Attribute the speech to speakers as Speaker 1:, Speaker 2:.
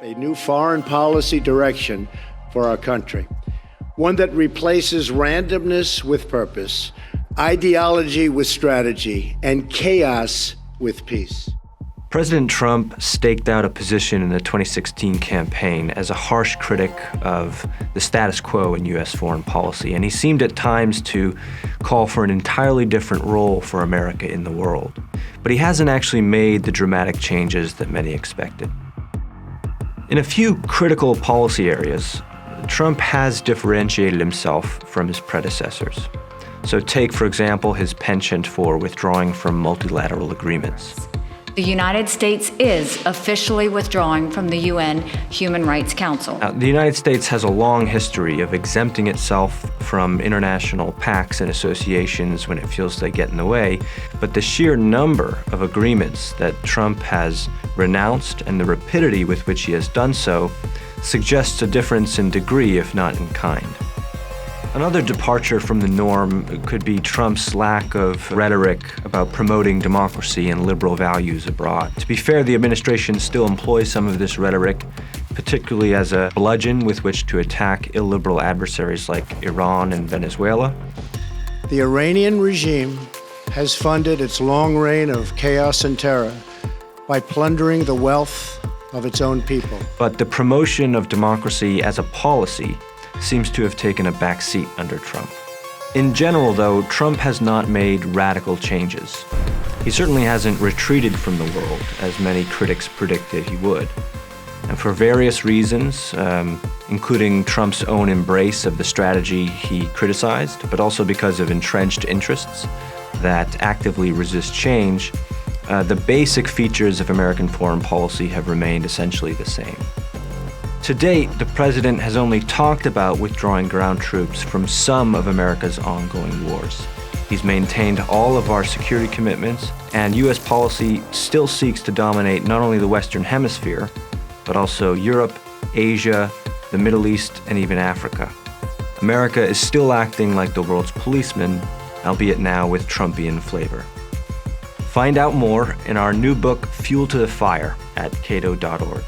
Speaker 1: a new foreign policy direction for our country, one that replaces randomness with purpose, ideology with strategy, and chaos with peace.
Speaker 2: President Trump staked out a position in the 2016 campaign as a harsh critic of the status quo in U.S. foreign policy, and he seemed at times to call for an entirely different role for America in the world. But he hasn't actually made the dramatic changes that many expected. In a few critical policy areas, Trump has differentiated himself from his predecessors. So take, for example, his penchant for withdrawing from multilateral agreements.
Speaker 3: The United States is officially withdrawing from the UN Human Rights Council.
Speaker 2: Now, the United States has a long history of exempting itself from international pacts and associations when it feels they get in the way, but the sheer number of agreements that Trump has renounced and the rapidity with which he has done so suggests a difference in degree, if not in kind. Another departure from the norm could be Trump's lack of rhetoric about promoting democracy and liberal values abroad. To be fair, the administration still employs some of this rhetoric, particularly as a bludgeon with which to attack illiberal adversaries like Iran and Venezuela.
Speaker 1: The Iranian regime has funded its long reign of chaos and terror by plundering the wealth of its own people.
Speaker 2: But the promotion of democracy as a policy seems to have taken a back seat under Trump. In general, though, Trump has not made radical changes. He certainly hasn't retreated from the world, as many critics predicted he would. And for various reasons, including Trump's own embrace of the strategy he criticized, but also because of entrenched interests that actively resist change, the basic features of American foreign policy have remained essentially the same. To date, the president has only talked about withdrawing ground troops from some of America's ongoing wars. He's maintained all of our security commitments, and U.S. policy still seeks to dominate not only the Western Hemisphere, but also Europe, Asia, the Middle East, and even Africa. America is still acting like the world's policeman, albeit now with Trumpian flavor. Find out more in our new book, Fuel to the Fire, at cato.org.